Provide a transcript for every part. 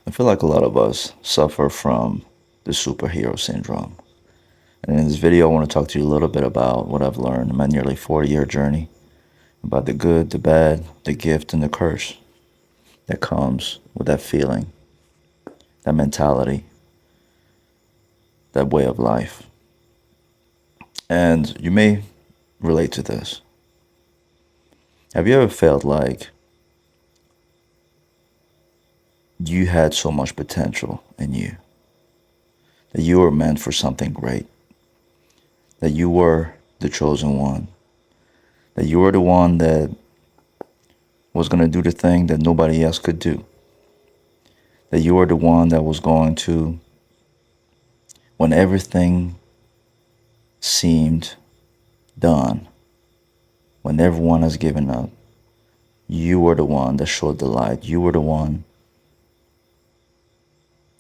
I feel like a lot of us suffer from the superhero syndrome. And in this video, I want to talk to you a little bit about what I've learned in my nearly 40-year journey about the good, the bad, the gift, and the curse that comes with that feeling, that mentality, that way of life. And you may relate to this. Have you ever felt like you had so much potential in you, that you were meant for something great, that you were the chosen one, that you were the one that was going to do the thing that nobody else could do, that you were the one that was going to, when everything seemed done, when everyone has given up, you were the one that showed the light. You were the one,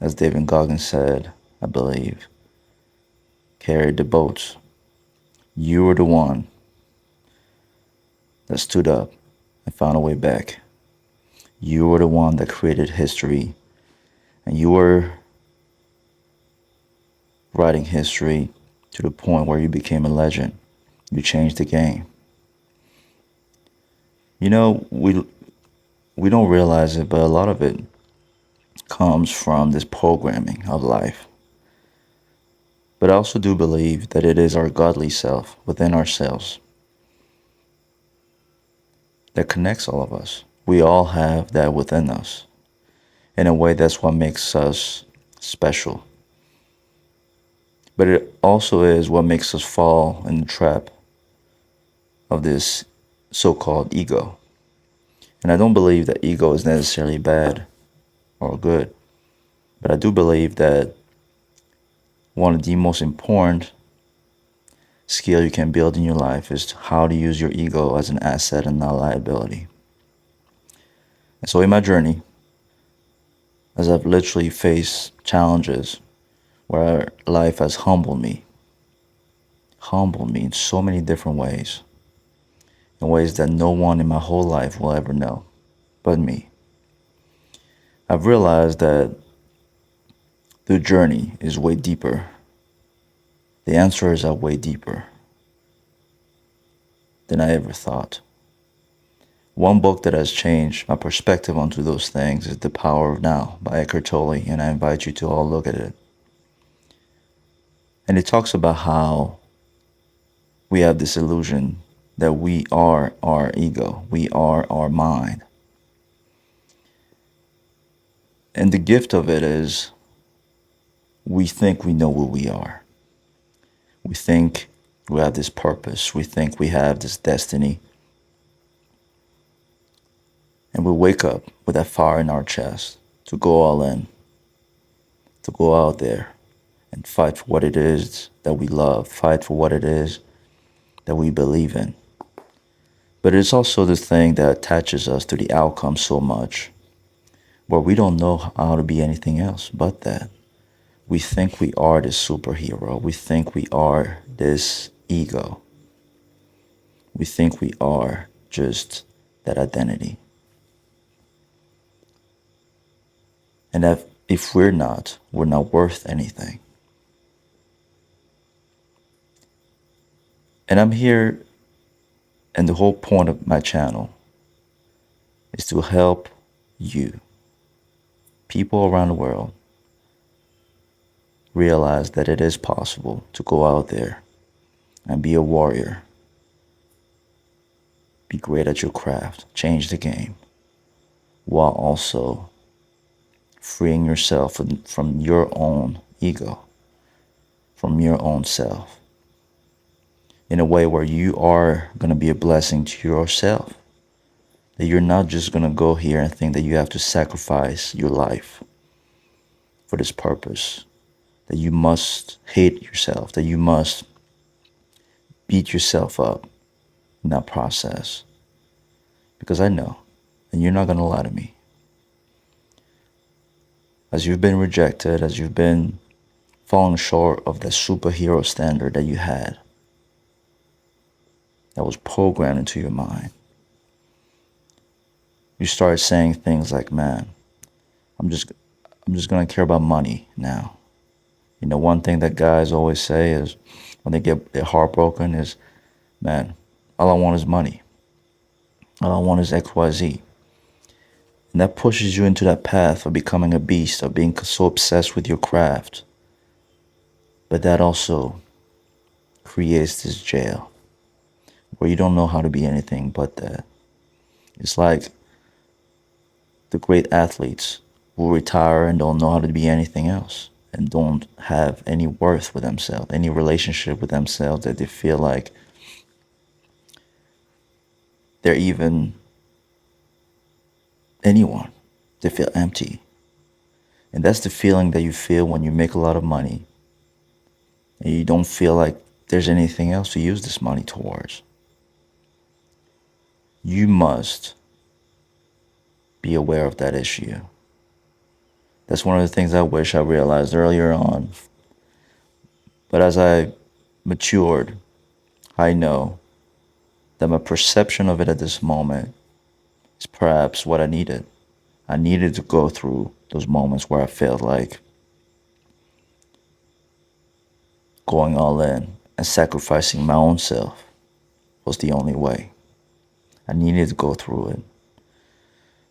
as David Goggins said, I believe, carried the boats. You were the one that stood up and found a way back. You were the one that created history, and you were writing history to the point where you became a legend. You changed the game. You know, we don't realize it, but a lot of it comes from this programming of life. But I also do believe that it is our godly self within ourselves that connects all of us. We all have that within us. In a way, that's what makes us special. But it also is what makes us fall in the trap of this so called ego. And I don't believe that ego is necessarily bad or good, but I do believe that one of the most important skill you can build in your life is how to use your ego as an asset and not a liability. And so in my journey, as I've literally faced challenges where life has humbled me in so many different ways, in ways that no one in my whole life will ever know but me. I've realized that the journey is way deeper. The answers are way deeper than I ever thought. One book that has changed my perspective onto those things is The Power of Now by Eckhart Tolle, and I invite you to all look at it. And it talks about how we have this illusion that we are our ego, we are our mind. And the gift of it is we think we know who we are. We think we have this purpose, we think we have this destiny. And we wake up with that fire in our chest to go all in, to go out there and fight for what it is that we love, fight for what it is that we believe in. But it's also the thing that attaches us to the outcome so much, where we don't know how to be anything else but that. We think we are this superhero. We think we are this ego. We think we are just that identity. And that if we're not worth anything. And I'm here, and the whole point of my channel is to help you, people around the world, realize that it is possible to go out there and be a warrior, be great at your craft, change the game, while also freeing yourself from your own ego, from your own self, in a way where you are going to be a blessing to yourself. That you're not just going to go here and think that you have to sacrifice your life for this purpose. That you must hate yourself, that you must beat yourself up in that process. Because I know, and you're not going to lie to me. As you've been rejected, as you've been falling short of the superhero standard that you had, that was programmed into your mind, you started saying things like, man, I'm just gonna care about money now. You know, one thing that guys always say is when they get their heart broken is, man, all I want is money. All I want is XYZ. And that pushes you into that path of becoming a beast, of being so obsessed with your craft. But that also creates this jail where you don't know how to be anything but that. It's like the great athletes who retire and don't know how to be anything else and don't have any worth with themselves, any relationship with themselves that they feel like they're even anyone. They feel empty. And that's the feeling that you feel when you make a lot of money and you don't feel like there's anything else to use this money towards. You must be aware of that issue. That's one of the things I wish I realized earlier on. But as I matured, I know that my perception of it at this moment is perhaps what I needed. I needed to go through those moments where I felt like going all in and sacrificing my own self was the only way. I needed to go through it.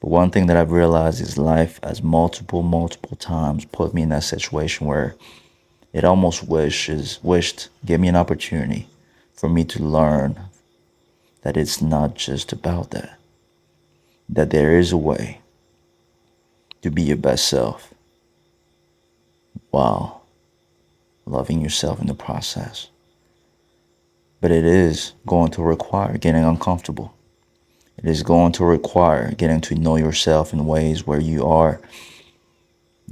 But one thing that I've realized is life has multiple times put me in that situation where it almost gave me an opportunity for me to learn that it's not just about that. That there is a way to be your best self while loving yourself in the process. But it is going to require getting uncomfortable. It is going to require getting to know yourself in ways where you are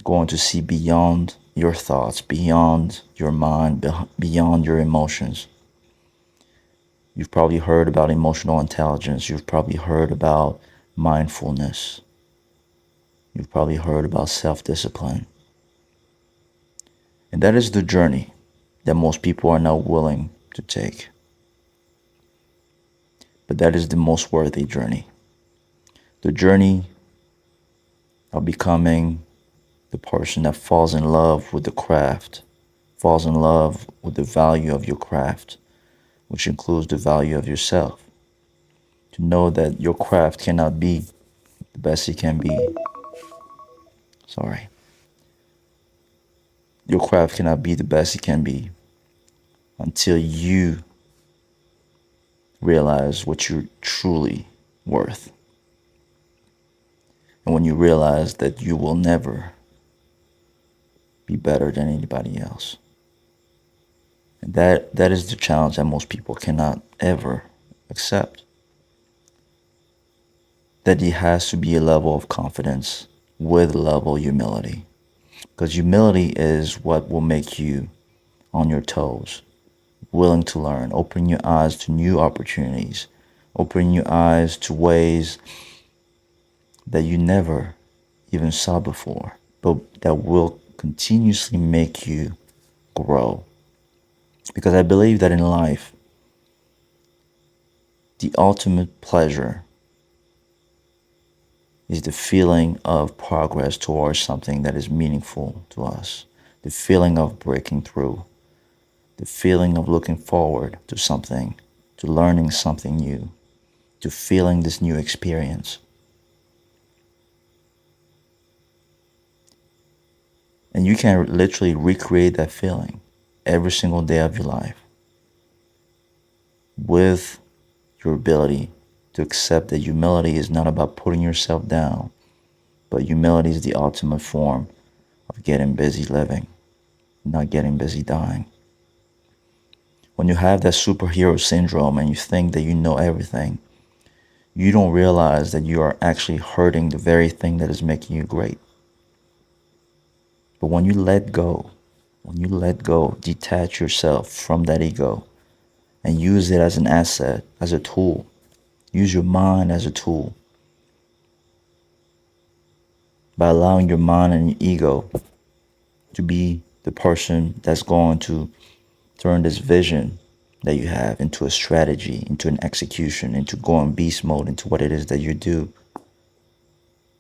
going to see beyond your thoughts, beyond your mind, beyond your emotions. You've probably heard about emotional intelligence. You've probably heard about mindfulness. You've probably heard about self-discipline. And that is the journey that most people are not willing to take. But that is the most worthy journey. The journey of becoming the person that falls in love with the craft, falls in love with the value of your craft, which includes the value of yourself. To know that your craft cannot be the best it can be. Sorry. Your craft cannot be the best it can be until you realize what you're truly worth. And when you realize that you will never be better than anybody else. And that is the challenge that most people cannot ever accept. That it has to be a level of confidence with a level of humility. Because humility is what will make you on your toes, willing to learn, opening your eyes to new opportunities, opening your eyes to ways that you never even saw before, but that will continuously make you grow. Because I believe that in life, the ultimate pleasure is the feeling of progress towards something that is meaningful to us, the feeling of breaking through, the feeling of looking forward to something, to learning something new, to feeling this new experience. And you can literally recreate that feeling every single day of your life with your ability to accept that humility is not about putting yourself down, but humility is the ultimate form of getting busy living, not getting busy dying. When you have that superhero syndrome and you think that you know everything, you don't realize that you are actually hurting the very thing that is making you great. But when you let go, detach yourself from that ego and use it as an asset, as a tool. Use your mind as a tool. By allowing your mind and your ego to be the person that's going to turn this vision that you have into a strategy, into an execution, into going beast mode, into what it is that you do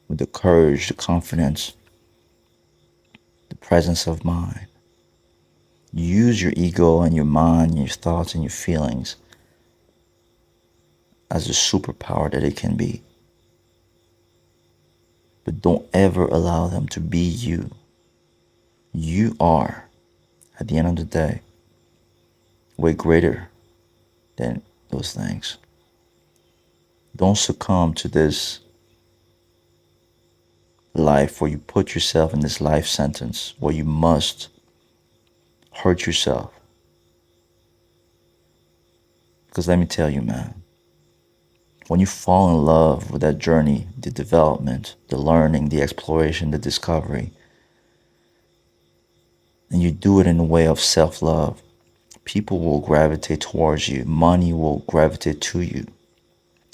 with the courage, the confidence, the presence of mind. Use your ego and your mind, your thoughts and your feelings as a superpower that it can be. But don't ever allow them to be you. You are, at the end of the day, way greater than those things. Don't succumb to this life where you put yourself in this life sentence where you must hurt yourself. Because let me tell you, man, when you fall in love with that journey, the development, the learning, the exploration, the discovery, and you do it in a way of self love, people will gravitate towards you. Money will gravitate to you.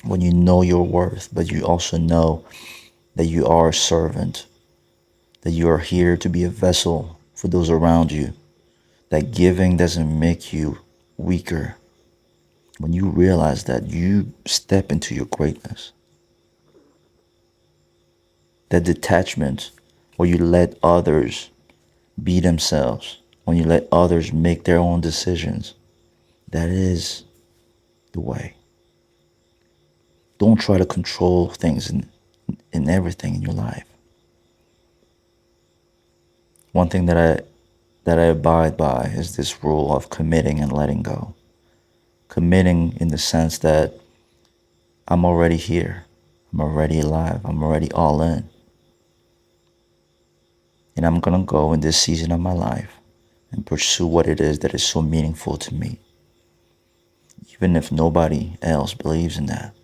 When you know your worth, but you also know that you are a servant, that you are here to be a vessel for those around you, that giving doesn't make you weaker. When you realize that, you step into your greatness. That detachment where you let others be themselves, when you let others make their own decisions, that is the way. Don't try to control things in everything in your life. One thing that I abide by is this rule of committing and letting go. Committing in the sense that I'm already here. I'm already alive. I'm already all in. And I'm going to go in this season of my life and pursue what it is that is so meaningful to me. Even if nobody else believes in that.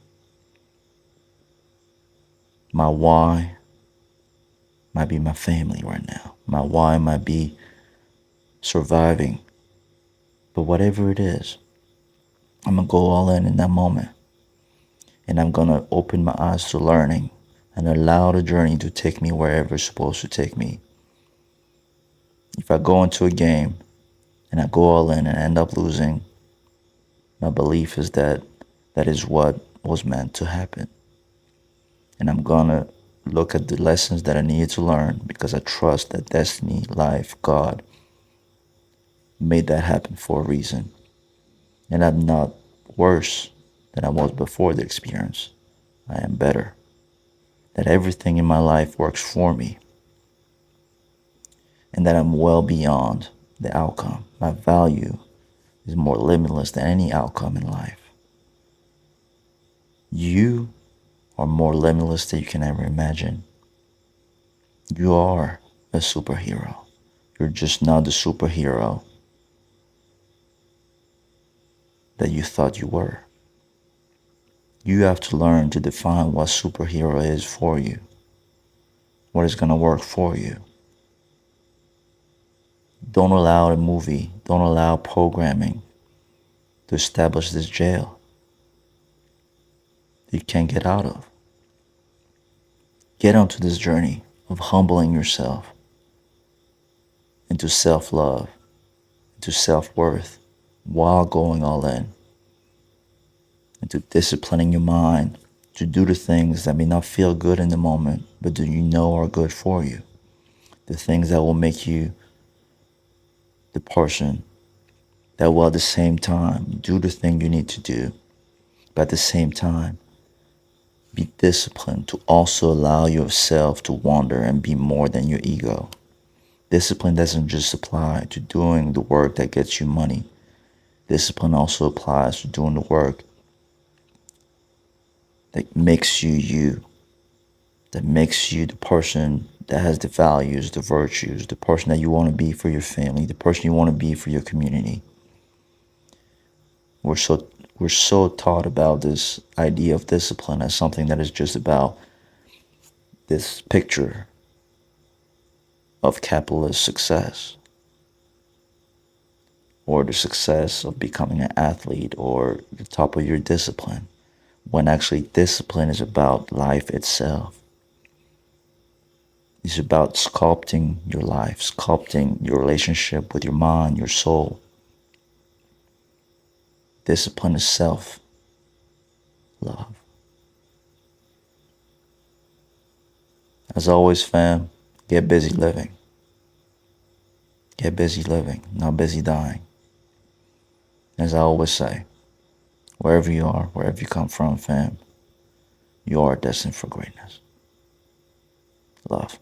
My why might be my family right now. My why might be surviving. But whatever it is, I'm going to go all in that moment. And I'm going to open my eyes to learning and allow the journey to take me wherever it's supposed to take me. If I go into a game and I go all in and end up losing, my belief is that that is what was meant to happen. And I'm going to look at the lessons that I needed to learn because I trust that destiny, life, God made that happen for a reason. And I'm not worse than I was before the experience. I am better. That everything in my life works for me. And that I'm well beyond the outcome. My value is more limitless than any outcome in life. You are more limitless than you can ever imagine. You are a superhero. You're just not the superhero that you thought you were. You have to learn to define what superhero is for you, what is going to work for you. Don't allow a movie, don't allow programming to establish this jail that you can't get out of. Get onto this journey of humbling yourself into self-love, into self-worth, while going all in, into disciplining your mind to do the things that may not feel good in the moment, but do you know are good for you. The things that will make you the person that will at the same time do the thing you need to do, but at the same time be disciplined to also allow yourself to wander and be more than your ego. Discipline doesn't just apply to doing the work that gets you money. Discipline also applies to doing the work that makes you you, that makes you the person that has the values, the virtues, the person that you want to be for your family, the person you want to be for your community. We're so taught about this idea of discipline as something that is just about this picture of capitalist success or the success of becoming an athlete or the top of your discipline, when actually discipline is about life itself. It's about sculpting your life, sculpting your relationship with your mind, your soul. Discipline is self-love. As always, fam, get busy living. Get busy living, not busy dying. As I always say, wherever you are, wherever you come from, fam, you are destined for greatness. Love.